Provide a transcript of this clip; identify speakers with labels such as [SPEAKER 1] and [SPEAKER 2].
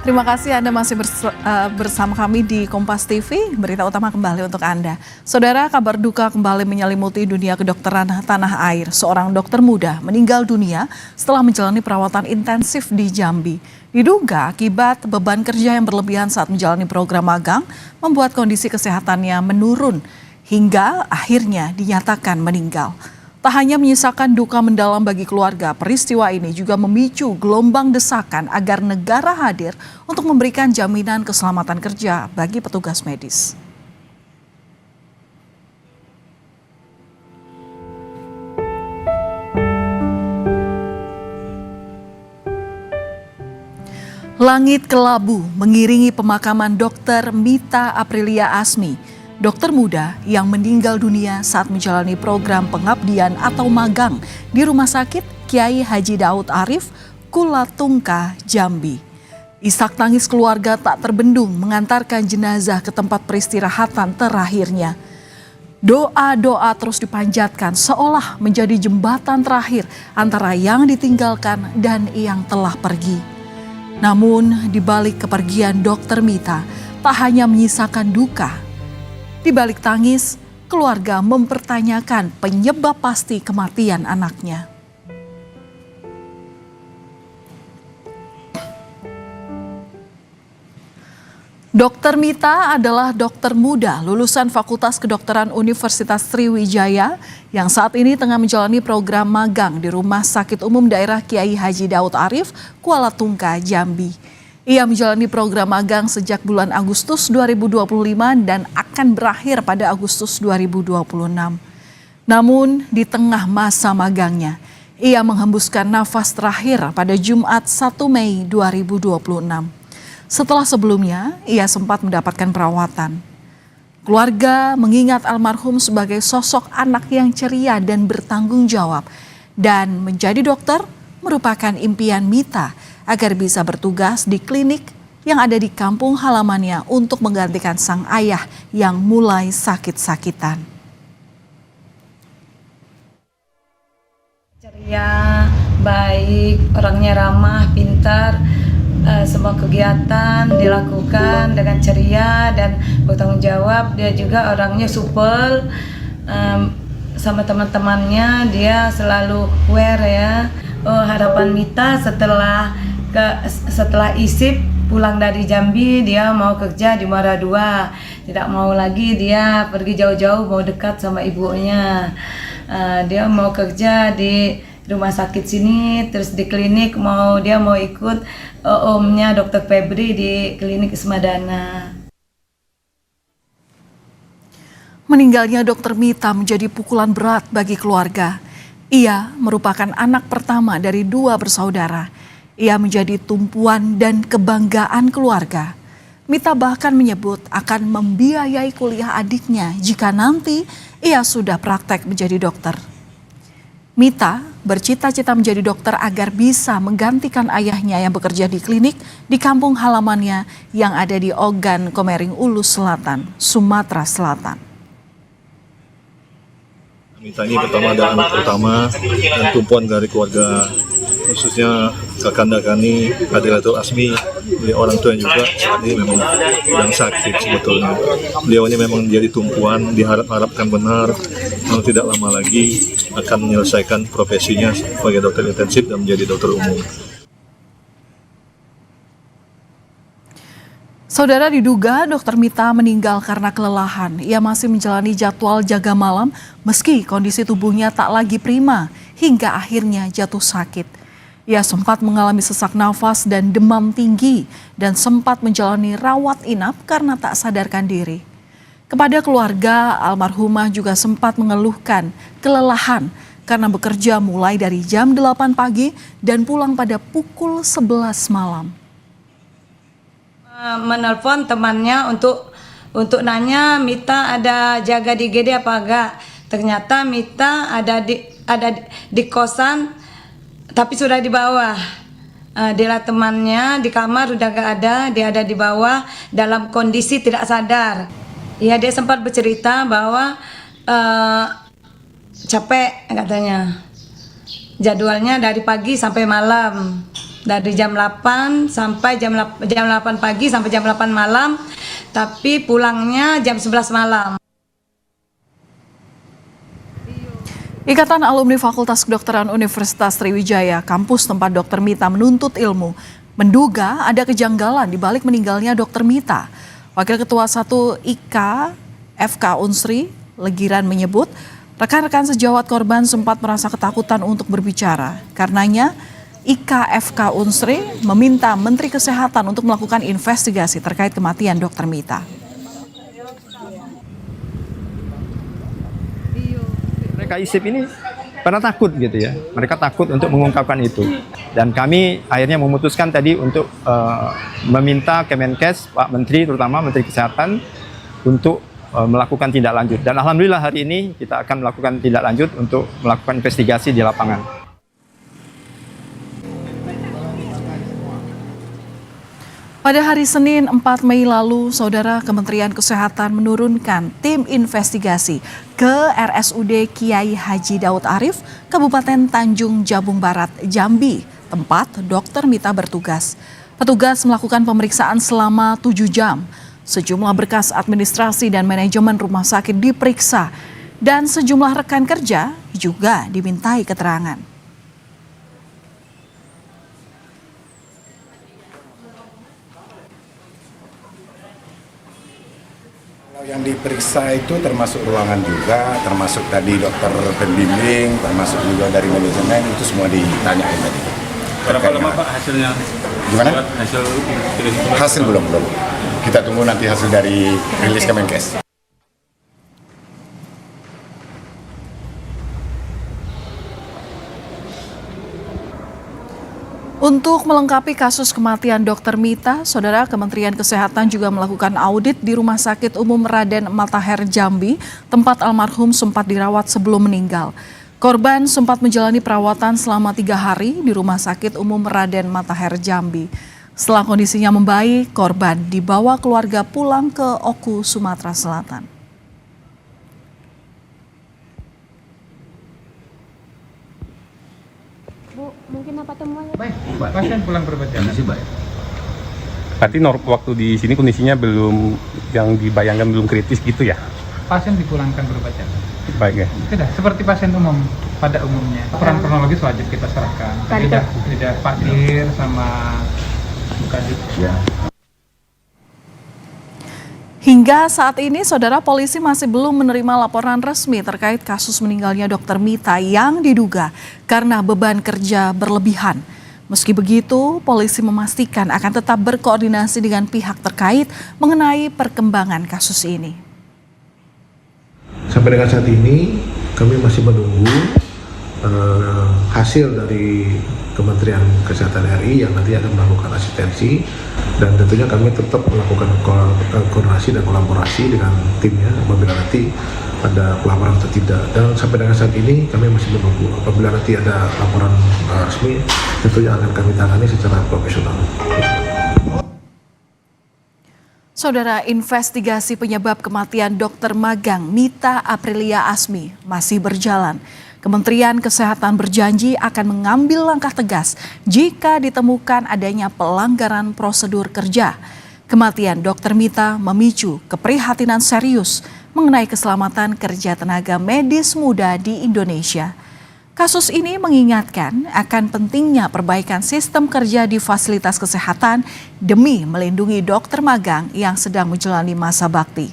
[SPEAKER 1] Terima kasih Anda masih bersama kami di Kompas TV, berita utama kembali untuk Anda. Saudara, kabar duka kembali menyelimuti dunia kedokteran tanah air. Seorang dokter muda meninggal dunia setelah menjalani perawatan intensif di Jambi. Diduga akibat beban kerja yang berlebihan saat menjalani program magang, membuat kondisi kesehatannya menurun hingga akhirnya dinyatakan meninggal. Tak hanya menyisakan duka mendalam bagi keluarga, peristiwa ini juga memicu gelombang desakan agar negara hadir untuk memberikan jaminan keselamatan kerja bagi petugas medis. Langit kelabu mengiringi pemakaman Dr. Mita Aprilia Asmi, dokter muda yang meninggal dunia saat menjalani program pengabdian atau magang di Rumah Sakit Kiai Haji Daud Arif, Kulatungka, Jambi. Isak tangis keluarga tak terbendung mengantarkan jenazah ke tempat peristirahatan terakhirnya. Doa-doa terus dipanjatkan seolah menjadi jembatan terakhir antara yang ditinggalkan dan yang telah pergi. Namun di balik kepergian Dr. Mita tak hanya menyisakan duka. Di balik tangis, keluarga mempertanyakan penyebab pasti kematian anaknya. Dr. Mita adalah dokter muda lulusan Fakultas Kedokteran Universitas Sriwijaya yang saat ini tengah menjalani program magang di Rumah Sakit Umum Daerah Kiai Haji Daud Arif, Kulatungka, Jambi. Ia menjalani program magang sejak bulan Agustus 2025 dan akan berakhir pada Agustus 2026. Namun di tengah masa magangnya, ia menghembuskan nafas terakhir pada Jumat 1 Mei 2026. Setelah sebelumnya, ia sempat mendapatkan perawatan. Keluarga mengingat almarhum sebagai sosok anak yang ceria dan bertanggung jawab, dan menjadi dokter merupakan impian Mita agar bisa bertugas di klinik yang ada di kampung halamannya untuk menggantikan sang ayah yang mulai sakit-sakitan.
[SPEAKER 2] Ceria, baik, orangnya ramah, pintar, semua kegiatan dilakukan dengan ceria dan bertanggung jawab. Dia juga orangnya supel, sama teman-temannya dia selalu aware ya. Harapan Mita setelah ISIP pulang dari Jambi, dia mau kerja di Muara II, tidak mau lagi dia pergi jauh-jauh, mau dekat sama ibunya. Dia mau kerja di rumah sakit sini, terus di klinik dia mau ikut omnya Dr. Febri di klinik Ismadana.
[SPEAKER 1] Meninggalnya Dr. Mita menjadi pukulan berat bagi keluarga. Ia merupakan anak pertama dari 2 bersaudara. Ia menjadi tumpuan dan kebanggaan keluarga. Mita bahkan menyebut akan membiayai kuliah adiknya jika nanti ia sudah praktek menjadi dokter. Mita bercita-cita menjadi dokter agar bisa menggantikan ayahnya yang bekerja di klinik di kampung halamannya yang ada di Ogan Komering Ulu Selatan, Sumatera Selatan.
[SPEAKER 3] Mita ini pertama adalah anak pertama dan tumpuan dari keluarga, khususnya kakanda kami Adilatul Asmi. Beliau orang tua juga saat ini memang sedang sakit sebetulnya. Beliau ini memang menjadi tumpuan, diharapkan benar, memang tidak lama lagi akan menyelesaikan profesinya sebagai dokter intensif dan menjadi dokter umum.
[SPEAKER 1] Saudara, diduga Dr. Mita meninggal karena kelelahan. Ia masih menjalani jadwal jaga malam meski kondisi tubuhnya tak lagi prima hingga akhirnya jatuh sakit. Ia sempat mengalami sesak nafas dan demam tinggi dan sempat menjalani rawat inap karena tak sadarkan diri. Kepada keluarga, almarhumah juga sempat mengeluhkan kelelahan karena bekerja mulai dari jam 8 pagi dan pulang pada pukul 11 malam.
[SPEAKER 2] Menelpon temannya untuk nanya Mita ada jaga di GD apa enggak. Ternyata Mita ada di kosan tapi sudah di bawah. Dia temannya di kamar udah gak ada, dia ada di bawah dalam kondisi tidak sadar. Ya, dia sempat bercerita bahwa capek katanya. Jadwalnya dari pagi sampai malam. Dari jam 8 sampai jam 8 pagi sampai jam 8 malam, tapi pulangnya jam 11 malam.
[SPEAKER 1] Ikatan Alumni Fakultas Kedokteran Universitas Sriwijaya, kampus tempat Dr. Mita menuntut ilmu, menduga ada kejanggalan di balik meninggalnya Dr. Mita. Wakil Ketua 1 IK FK Unsri, Legiran menyebut, rekan-rekan sejawat korban sempat merasa ketakutan untuk berbicara. Karenanya, IKFK Unsri meminta Menteri Kesehatan untuk melakukan investigasi terkait kematian Dr. Mita.
[SPEAKER 4] Mereka ISIP ini pada takut gitu ya, mereka takut untuk mengungkapkan itu. Dan kami akhirnya memutuskan tadi untuk meminta Kemenkes, Pak Menteri, terutama Menteri Kesehatan, untuk melakukan tindak lanjut. Dan alhamdulillah hari ini kita akan melakukan tindak lanjut untuk melakukan investigasi di lapangan.
[SPEAKER 1] Pada hari Senin 4 Mei lalu, Saudara, Kementerian Kesehatan menurunkan tim investigasi ke RSUD Kiai Haji Daud Arif, Kabupaten Tanjung Jabung Barat, Jambi, tempat Dr. Mita bertugas. Petugas melakukan pemeriksaan selama 7 jam. Sejumlah berkas administrasi dan manajemen rumah sakit diperiksa, dan sejumlah rekan kerja juga dimintai keterangan.
[SPEAKER 5] Yang diperiksa itu termasuk ruangan juga, termasuk tadi dokter pembimbing, termasuk juga dari manajemen, itu semua ditanyakan tadi.
[SPEAKER 6] Berapa lama Pak hasilnya?
[SPEAKER 5] Gimana?
[SPEAKER 6] Hasil
[SPEAKER 5] belum. Kita tunggu nanti hasil dari rilis Kemenkes.
[SPEAKER 1] Untuk melengkapi kasus kematian Dr. Mita, Saudara, Kementerian Kesehatan juga melakukan audit di Rumah Sakit Umum Raden Matahir Jambi, tempat almarhum sempat dirawat sebelum meninggal. Korban sempat menjalani perawatan selama 3 hari di Rumah Sakit Umum Raden Matahir Jambi. Setelah kondisinya membaik, korban dibawa keluarga pulang ke Oku, Sumatera Selatan.
[SPEAKER 7] Bu, mungkin apa temuannya?
[SPEAKER 8] Baik, pasien pulang berapa jam?
[SPEAKER 6] Masih baik. Berarti waktu di sini kondisinya belum, yang dibayangkan belum kritis gitu ya?
[SPEAKER 8] Pasien dipulangkan berapa jam?
[SPEAKER 6] Baik ya.
[SPEAKER 8] Tidak, seperti pasien umum pada umumnya. Laporan kronologis wajib kita serahkan. Tadi sudah Pak Dir sama Bu Kadip.
[SPEAKER 6] Ya.
[SPEAKER 1] Hingga saat ini, Saudara, polisi masih belum menerima laporan resmi terkait kasus meninggalnya Dr. Mita yang diduga karena beban kerja berlebihan. Meski begitu, polisi memastikan akan tetap berkoordinasi dengan pihak terkait mengenai perkembangan kasus ini.
[SPEAKER 9] Sampai dengan saat ini, kami masih menunggu hasil dari Kementerian Kesehatan RI yang nanti akan melakukan asistensi, dan tentunya kami tetap melakukan koordinasi dan kolaborasi dengan timnya apabila nanti ada pelaporan atau tidak. Dan sampai dengan saat ini kami masih menunggu. Apabila nanti ada laporan resmi, tentunya akan kami tangani secara profesional.
[SPEAKER 1] Saudara, investigasi penyebab kematian dokter magang Mita Aprilia Asmi masih berjalan. Kementerian Kesehatan berjanji akan mengambil langkah tegas jika ditemukan adanya pelanggaran prosedur kerja. Kematian Dr. Mita memicu keprihatinan serius mengenai keselamatan kerja tenaga medis muda di Indonesia. Kasus ini mengingatkan akan pentingnya perbaikan sistem kerja di fasilitas kesehatan demi melindungi dokter magang yang sedang menjalani masa bakti.